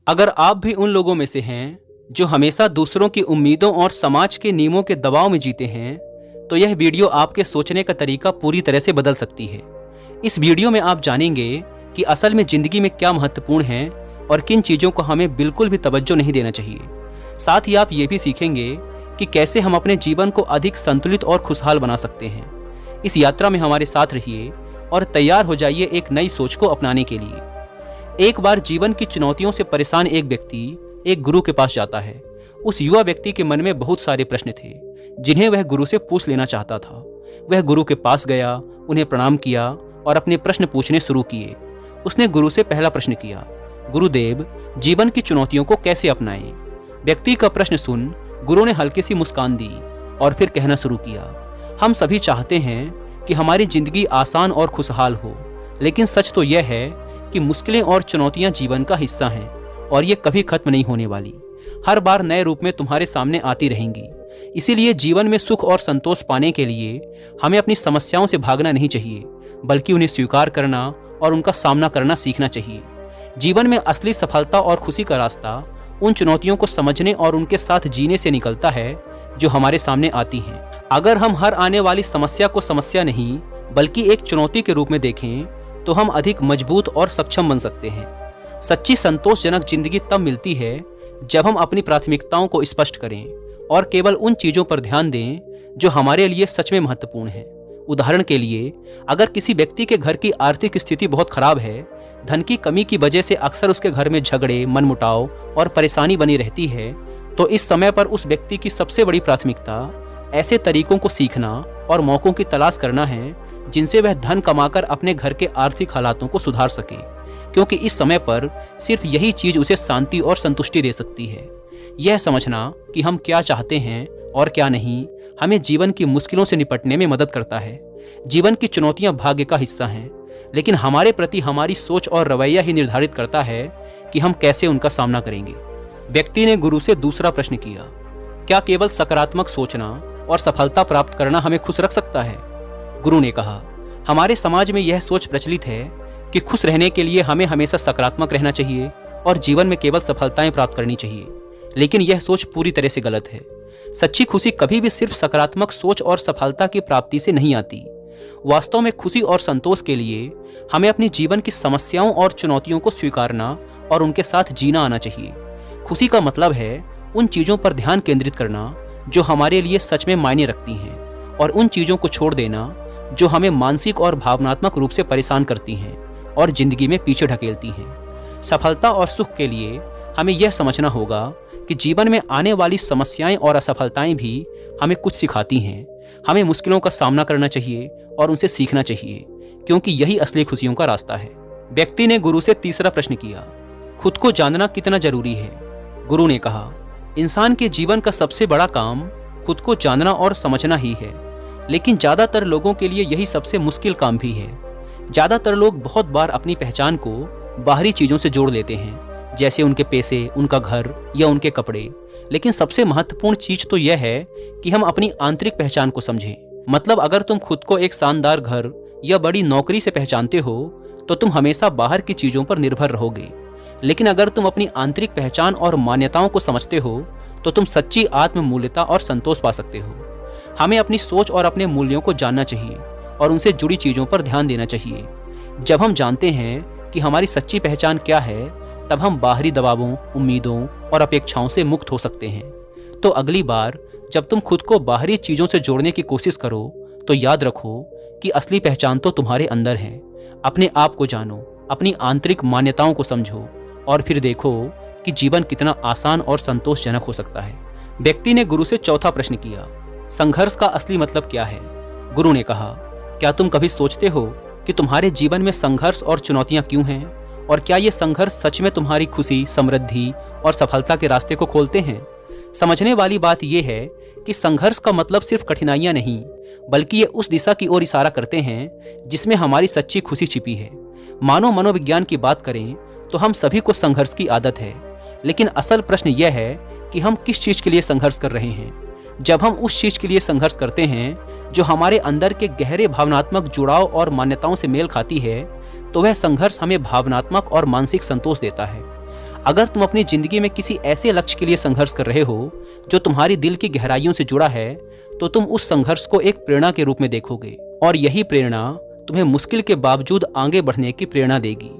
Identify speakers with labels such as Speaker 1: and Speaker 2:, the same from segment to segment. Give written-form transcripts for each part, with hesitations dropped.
Speaker 1: अगर आप भी उन लोगों में से हैं जो हमेशा दूसरों की उम्मीदों और समाज के नियमों के दबाव में जीते हैं, तो यह वीडियो आपके सोचने का तरीका पूरी तरह से बदल सकती है। इस वीडियो में आप जानेंगे कि असल में ज़िंदगी में क्या महत्वपूर्ण है और किन चीज़ों को हमें बिल्कुल भी तवज्जो नहीं देना चाहिए। साथ ही आप ये भी सीखेंगे कि कैसे हम अपने जीवन को अधिक संतुलित और खुशहाल बना सकते हैं। इस यात्रा में हमारे साथ रहिए और तैयार हो जाइए एक नई सोच को अपनाने के लिए। एक बार जीवन की चुनौतियों से परेशान एक व्यक्ति एक गुरु के पास जाता है। उस युवा व्यक्ति के मन में बहुत सारे प्रश्न थे जिन्हें वह गुरु से पूछ लेना चाहता था। वह गुरु के पास गया, उन्हें प्रणाम किया और अपने प्रश्न पूछने शुरू किए। उसने गुरु से पहला प्रश्न किया, गुरुदेव, जीवन की चुनौतियों को कैसे अपनाएं? व्यक्ति का प्रश्न सुन गुरु ने हल्की सी मुस्कान दी और फिर कहना शुरू किया, हम सभी चाहते हैं कि हमारी जिंदगी आसान और खुशहाल हो, लेकिन सच तो यह है कि मुश्किलें और चुनौतियां जीवन का हिस्सा हैं और ये कभी खत्म नहीं होने वाली। हर बार नए रूप में तुम्हारे सामने आती रहेंगी। इसीलिए जीवन में सुख और संतोष पाने के लिए हमें अपनी समस्याओं से भागना नहीं चाहिए, बल्कि उन्हें स्वीकार करना और उनका सामना करना सीखना चाहिए। जीवन में असली सफलता और खुशी का रास्ता उन चुनौतियों को समझने और उनके साथ जीने से निकलता है जो हमारे सामने आती हैं। अगर हम हर आने वाली समस्या को समस्या नहीं बल्कि एक चुनौती के रूप में देखें तो हम अधिक मजबूत और सक्षम बन सकते हैं। सच्ची संतोषजनक जिंदगी तब मिलती है जब हम अपनी प्राथमिकताओं को स्पष्ट करें और केवल उन चीज़ों पर ध्यान दें जो हमारे लिए सच में महत्वपूर्ण है। उदाहरण के लिए, अगर किसी व्यक्ति के घर की आर्थिक स्थिति बहुत खराब है, धन की कमी की वजह से अक्सर उसके घर में झगड़े, मनमुटाव और परेशानी बनी रहती है, तो इस समय पर उस व्यक्ति की सबसे बड़ी प्राथमिकता ऐसे तरीकों को सीखना और मौकों की तलाश करना है जिनसे वह धन कमाकर अपने घर के आर्थिक हालातों को सुधार सके, क्योंकि इस समय पर सिर्फ यही चीज़ उसे शांति और संतुष्टि दे सकती है। यह समझना कि हम क्या चाहते हैं और क्या नहीं हमें जीवन की मुश्किलों से निपटने में मदद करता है। जीवन की चुनौतियां भाग्य का हिस्सा हैं, लेकिन हमारे प्रति हमारी सोच और रवैया ही निर्धारित करता है कि हम कैसे उनका सामना करेंगे। व्यक्ति ने गुरु से दूसरा प्रश्न किया, क्या केवल सकारात्मक सोचना और सफलता प्राप्त करना हमें खुश रख सकता है? गुरु ने कहा, हमारे समाज में यह सोच प्रचलित है कि खुश रहने के लिए हमें हमेशा सकारात्मक रहना चाहिए और जीवन में केवल सफलताएं प्राप्त करनी चाहिए, लेकिन यह सोच पूरी तरह से गलत है। सच्ची खुशी कभी भी सिर्फ सकारात्मक सोच और सफलता की प्राप्ति से नहीं आती। वास्तव में खुशी और संतोष के लिए हमें अपने जीवन की समस्याओं और चुनौतियों को स्वीकारना और उनके साथ जीना आना चाहिए। खुशी का मतलब है उन चीज़ों पर ध्यान केंद्रित करना जो हमारे लिए सच में मायने रखती हैं और उन चीज़ों को छोड़ देना जो हमें मानसिक और भावनात्मक रूप से परेशान करती हैं और जिंदगी में पीछे ढकेलती हैं। सफलता और सुख के लिए हमें यह समझना होगा कि जीवन में आने वाली समस्याएं और असफलताएं भी हमें कुछ सिखाती हैं। हमें मुश्किलों का सामना करना चाहिए और उनसे सीखना चाहिए, क्योंकि यही असली खुशियों का रास्ता है। व्यक्ति ने गुरु से तीसरा प्रश्न किया, खुद को जानना कितना जरूरी है? गुरु ने कहा, इंसान के जीवन का सबसे बड़ा काम खुद को जानना और समझना ही है, लेकिन ज़्यादातर लोगों के लिए यही सबसे मुश्किल काम भी है। ज़्यादातर लोग बहुत बार अपनी पहचान को बाहरी चीज़ों से जोड़ लेते हैं, जैसे उनके पैसे, उनका घर या उनके कपड़े, लेकिन सबसे महत्वपूर्ण चीज़ तो यह है कि हम अपनी आंतरिक पहचान को समझें। मतलब अगर तुम खुद को एक शानदार घर या बड़ी नौकरी से पहचानते हो तो तुम हमेशा बाहर की चीज़ों पर निर्भर रहोगे, लेकिन अगर तुम अपनी आंतरिक पहचान और मान्यताओं को समझते हो तो तुम सच्ची आत्म मूल्यता और संतोष पा सकते हो। हमें अपनी सोच और अपने मूल्यों को जानना चाहिए और उनसे जुड़ी चीज़ों पर ध्यान देना चाहिए। जब हम जानते हैं कि हमारी सच्ची पहचान क्या है, तब हम बाहरी दबावों, उम्मीदों और अपेक्षाओं से मुक्त हो सकते हैं। तो अगली बार जब तुम खुद को बाहरी चीज़ों से जोड़ने की कोशिश करो तो याद रखो कि असली पहचान तो तुम्हारे अंदर है। अपने आप को जानो, अपनी आंतरिक मान्यताओं को समझो और फिर देखो कि जीवन कितना आसान और संतोषजनक हो सकता है। व्यक्ति ने गुरु से चौथा प्रश्न किया, संघर्ष का असली मतलब क्या है? गुरु ने कहा, क्या तुम कभी सोचते हो कि तुम्हारे जीवन में संघर्ष और चुनौतियां क्यों हैं? और क्या ये संघर्ष सच में तुम्हारी खुशी, समृद्धि और सफलता के रास्ते को खोलते हैं? समझने वाली बात यह है कि संघर्ष का मतलब सिर्फ कठिनाइयां नहीं, बल्कि ये उस दिशा की ओर इशारा करते हैं जिसमें हमारी सच्ची खुशी छिपी है। मानव मनोविज्ञान की बात करें तो हम सभी को संघर्ष की आदत है, लेकिन असल प्रश्न यह है कि हम किस चीज़ के लिए संघर्ष कर रहे हैं। जब हम उस चीज़ के लिए संघर्ष करते हैं जो हमारे अंदर के गहरे भावनात्मक जुड़ाव और मान्यताओं से मेल खाती है, तो वह संघर्ष हमें भावनात्मक और मानसिक संतोष देता है। अगर तुम अपनी जिंदगी में किसी ऐसे लक्ष्य के लिए संघर्ष कर रहे हो जो तुम्हारी दिल की गहराइयों से जुड़ा है, तो तुम उस संघर्ष को एक प्रेरणा के रूप में देखोगे और यही प्रेरणा तुम्हें मुश्किल के बावजूद आगे बढ़ने की प्रेरणा देगी।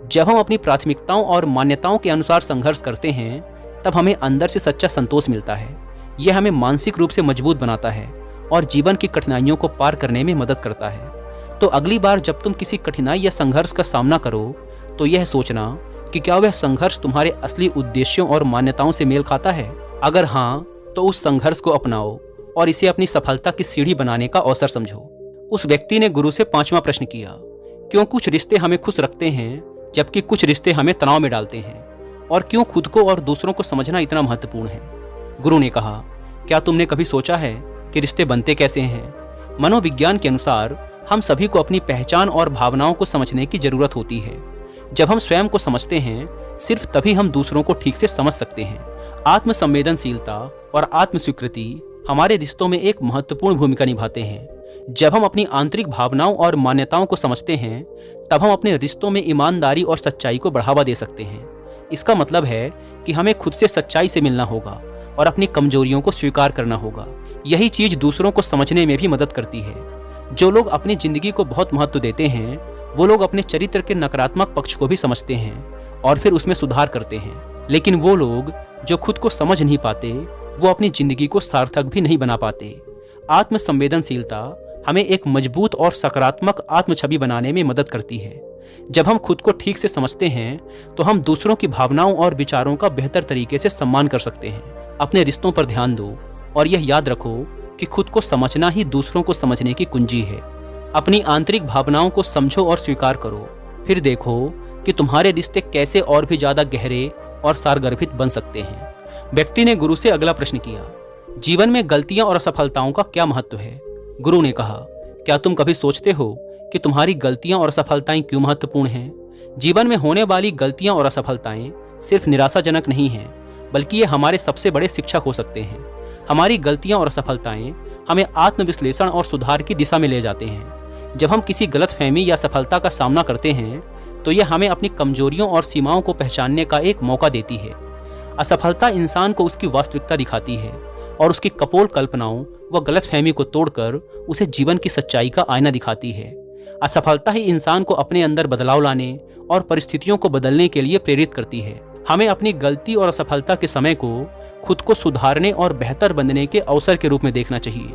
Speaker 1: जब हम अपनी प्राथमिकताओं और मान्यताओं के अनुसार संघर्ष करते हैं, तब हमें अंदर से सच्चा संतोष मिलता है। यह हमें मानसिक रूप से मजबूत बनाता है और जीवन की कठिनाइयों को पार करने में मदद करता है। तो अगली बार जब तुम किसी कठिनाई या संघर्ष का सामना करो, तो यह सोचना कि क्या वह संघर्ष तुम्हारे असली उद्देश्यों और मान्यताओं से मेल खाता है। अगर हाँ, तो उस संघर्ष को अपनाओ और इसे अपनी सफलता की सीढ़ी बनाने का अवसर समझो। उस व्यक्ति ने गुरु से 5वां प्रश्न किया, क्यों कुछ रिश्ते हमें खुश रखते हैं जबकि कुछ रिश्ते हमें तनाव में डालते हैं, और क्यों खुद को और दूसरों को समझना इतना महत्वपूर्ण है। गुरु ने कहा, क्या तुमने कभी सोचा है कि रिश्ते बनते कैसे हैं? मनोविज्ञान के अनुसार हम सभी को अपनी पहचान और भावनाओं को समझने की जरूरत होती है। जब हम स्वयं को समझते हैं, सिर्फ तभी हम दूसरों को ठीक से समझ सकते हैं। आत्मसंवेदनशीलता और आत्मस्वीकृति हमारे रिश्तों में एक महत्वपूर्ण भूमिका निभाते हैं। जब हम अपनी आंतरिक भावनाओं और मान्यताओं को समझते हैं, तब हम अपने रिश्तों में ईमानदारी और सच्चाई को बढ़ावा दे सकते हैं। इसका मतलब है कि हमें खुद से सच्चाई से मिलना होगा और अपनी कमजोरियों को स्वीकार करना होगा। यही चीज दूसरों को समझने में भी मदद करती है। जो लोग अपनी जिंदगी को बहुत महत्व देते हैं, वो लोग अपने चरित्र के नकारात्मक पक्ष को भी समझते हैं और फिर उसमें सुधार करते हैं। लेकिन वो लोग जो खुद को समझ नहीं पाते, वो अपनी जिंदगी को सार्थक भी नहीं बना पाते। आत्मसंवेदनशीलता हमें एक मजबूत और सकारात्मक आत्म छवि बनाने में मदद करती है। जब हम खुद को ठीक से समझते हैं, तो हम दूसरों की भावनाओं और विचारों का बेहतर तरीके से सम्मान कर सकते हैं। अपने रिश्तों पर ध्यान दो और यह याद रखो कि खुद को समझना ही दूसरों को समझने की कुंजी है। अपनी आंतरिक भावनाओं को समझो और स्वीकार करो, फिर देखो कि तुम्हारे रिश्ते कैसे और भी ज्यादा गहरे और सारगर्भित बन सकते हैं। व्यक्ति ने गुरु से अगला प्रश्न किया, जीवन में गलतियां और असफलताओं का क्या महत्व है? गुरु ने कहा, क्या तुम कभी सोचते हो कि तुम्हारी गलतियां और असफलताएं क्यों महत्वपूर्ण हैं? जीवन में होने वाली गलतियां और असफलताएं सिर्फ निराशाजनक नहीं हैं, बल्कि ये हमारे सबसे बड़े शिक्षक हो सकते हैं। हमारी गलतियां और असफलताएं हमें आत्मविश्लेषण और सुधार की दिशा में ले जाते हैं। जब हम किसी गलतफहमी या सफलता का सामना करते हैं, तो यह हमें अपनी कमजोरियों और सीमाओं को पहचानने का एक मौका देती है। असफलता इंसान को उसकी वास्तविकता दिखाती है और उसकी कपोल कल्पनाओं व गलतफहमी को तोड़कर उसे जीवन की सच्चाई का आईना दिखाती है। असफलता ही इंसान को अपने अंदर बदलाव लाने और परिस्थितियों को बदलने के लिए प्रेरित करती है। हमें अपनी गलती और असफलता के समय को खुद को सुधारने और बेहतर बनने के अवसर के रूप में देखना चाहिए।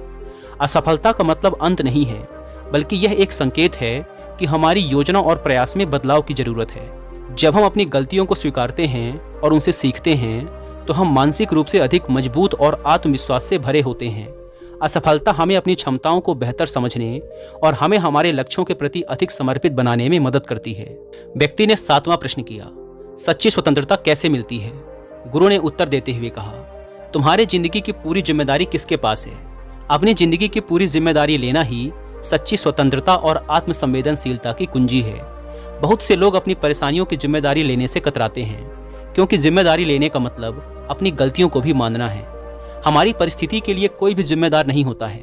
Speaker 1: असफलता का मतलब अंत नहीं है, बल्कि यह एक संकेत है कि हमारी योजना और प्रयास में बदलाव की जरूरत है। जब हम अपनी गलतियों को स्वीकारते हैं और उनसे सीखते हैं, तो हम मानसिक रूप से अधिक मजबूत और आत्मविश्वास से भरे होते हैं। असफलता हमें अपनी क्षमताओं को बेहतर समझने और हमें हमारे लक्ष्यों के प्रति अधिक समर्पित बनाने में मदद करती है। व्यक्ति ने 7वां प्रश्न किया, सच्ची स्वतंत्रता कैसे मिलती है? गुरु ने उत्तर देते हुए कहा, तुम्हारे जिंदगी की पूरी जिम्मेदारी किसके पास है? अपनी जिंदगी की पूरी जिम्मेदारी लेना ही सच्ची स्वतंत्रता और आत्मसंवेदनशीलता की कुंजी है। बहुत से लोग अपनी परेशानियों की जिम्मेदारी लेने से कतराते हैं, क्योंकि जिम्मेदारी लेने का मतलब अपनी गलतियों को भी मानना है। हमारी परिस्थिति के लिए कोई भी जिम्मेदार नहीं होता है,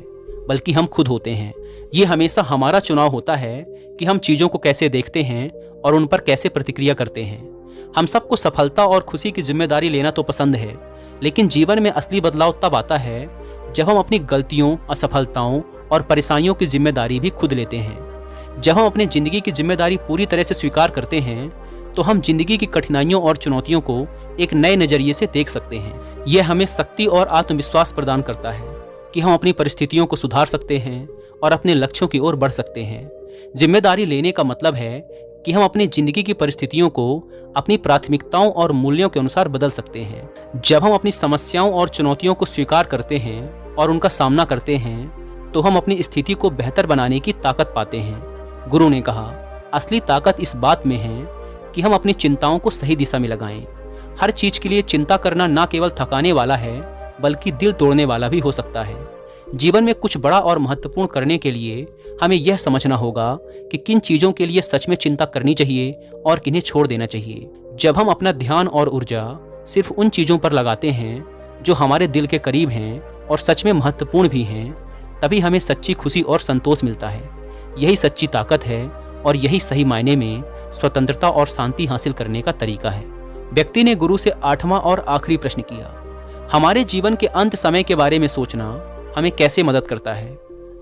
Speaker 1: बल्कि हम खुद होते हैं। ये हमेशा हमारा चुनाव होता है कि हम चीज़ों को कैसे देखते हैं और उन पर कैसे प्रतिक्रिया करते हैं। हम सबको सफलता और खुशी की जिम्मेदारी लेना तो पसंद है, लेकिन जीवन में असली बदलाव तब आता है जब हम अपनी गलतियों, असफलताओं और परेशानियों की जिम्मेदारी भी खुद लेते हैं। जब हम अपनी जिंदगी की जिम्मेदारी पूरी तरह से स्वीकार करते हैं, तो हम जिंदगी की कठिनाइयों और चुनौतियों को एक नए नजरिए से देख सकते हैं। यह हमें शक्ति और आत्मविश्वास प्रदान करता है कि हम अपनी परिस्थितियों को सुधार सकते हैं और अपने लक्ष्यों की ओर बढ़ सकते हैं। जिम्मेदारी लेने का मतलब है कि हम अपनी जिंदगी की परिस्थितियों को अपनी प्राथमिकताओं और मूल्यों के अनुसार बदल सकते हैं। जब हम अपनी समस्याओं और चुनौतियों को स्वीकार करते हैं और उनका सामना करते हैं, तो हम अपनी स्थिति को बेहतर बनाने की ताकत पाते हैं। गुरु ने कहा, असली ताकत इस बात में है कि हम अपनी चिंताओं को सही दिशा में लगाएं। हर चीज के लिए चिंता करना न केवल थकाने वाला है, बल्कि दिल तोड़ने वाला भी हो सकता है। जीवन में कुछ बड़ा और महत्वपूर्ण करने के लिए हमें यह समझना होगा कि किन चीजों के लिए सच में चिंता करनी चाहिए और किन्हें छोड़ देना चाहिए। जब हम अपना ध्यान और ऊर्जा सिर्फ उन चीजों पर लगाते हैं जो हमारे दिल के करीब हैं और सच में महत्वपूर्ण भी हैं, तभी हमें सच्ची खुशी और संतोष मिलता है। यही सच्ची ताकत है और यही सही मायने में स्वतंत्रता और शांति हासिल करने का तरीका है। व्यक्ति ने गुरु से 8वां और आखिरी प्रश्न किया, हमारे जीवन के अंत समय के बारे में सोचना हमें कैसे मदद करता है?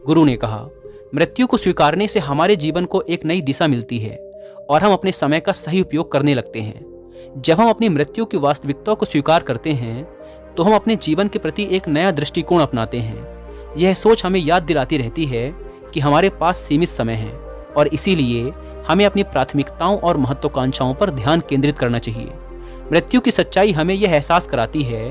Speaker 1: गुरु ने कहा, मृत्यु को स्वीकारने से हमारे जीवन को एक नई दिशा मिलती है और हम अपने समय का सही उपयोग करने लगते हैं। जब हम अपनी मृत्यु की वास्तविकता को स्वीकार करते हैं तो हम अपने जीवन के प्रति एक नया दृष्टिकोण अपनाते हैं। यह सोच हमें याद दिलाती रहती है कि हमारे पास सीमित समय है और इसीलिए हमें अपनी प्राथमिकताओं और महत्वाकांक्षाओं पर ध्यान केंद्रित करना चाहिए। मृत्यु की सच्चाई हमें यह एहसास कराती है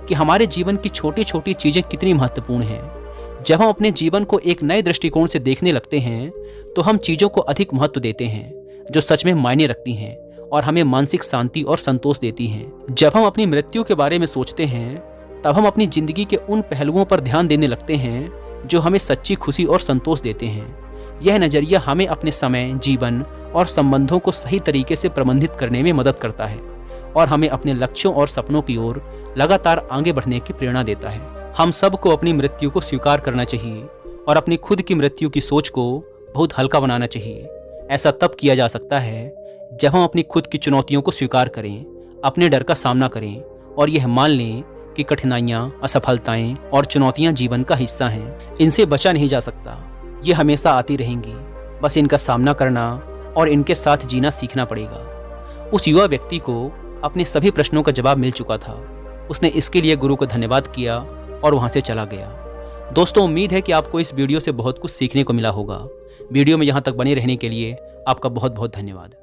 Speaker 1: कि हमारे जीवन की छोटी छोटी चीज़ें कितनी महत्वपूर्ण हैं। जब हम अपने जीवन को एक नए दृष्टिकोण से देखने लगते हैं तो हम चीज़ों को अधिक महत्व देते हैं जो सच में मायने रखती हैं और हमें मानसिक शांति और संतोष देती हैं। जब हम अपनी मृत्यु के बारे में सोचते हैं तब हम अपनी जिंदगी के उन पहलुओं पर ध्यान देने लगते हैं जो हमें सच्ची खुशी और संतोष देते हैं। यह नज़रिया हमें अपने समय, जीवन और संबंधों को सही तरीके से प्रबंधित करने में मदद करता है और हमें अपने लक्ष्यों और सपनों की ओर लगातार आगे बढ़ने की प्रेरणा देता है। हम सबको अपनी मृत्यु को स्वीकार करना चाहिए और अपनी खुद की मृत्यु की सोच को बहुत हल्का बनाना चाहिए। ऐसा तब किया जा सकता है जब हम अपनी खुद की चुनौतियों को स्वीकार करें, अपने डर का सामना करें और यह मान लें कि कठिनाइयाँ, असफलताएं और चुनौतियाँ जीवन का हिस्सा हैं। इनसे बचा नहीं जा सकता, ये हमेशा आती रहेंगी। बस इनका सामना करना और इनके साथ जीना सीखना पड़ेगा। उस युवा व्यक्ति को अपने सभी प्रश्नों का जवाब मिल चुका था। उसने इसके लिए गुरु को धन्यवाद किया और वहाँ से चला गया। दोस्तों, उम्मीद है कि आपको इस वीडियो से बहुत कुछ सीखने को मिला होगा। वीडियो में यहाँ तक बने रहने के लिए आपका बहुत बहुत धन्यवाद।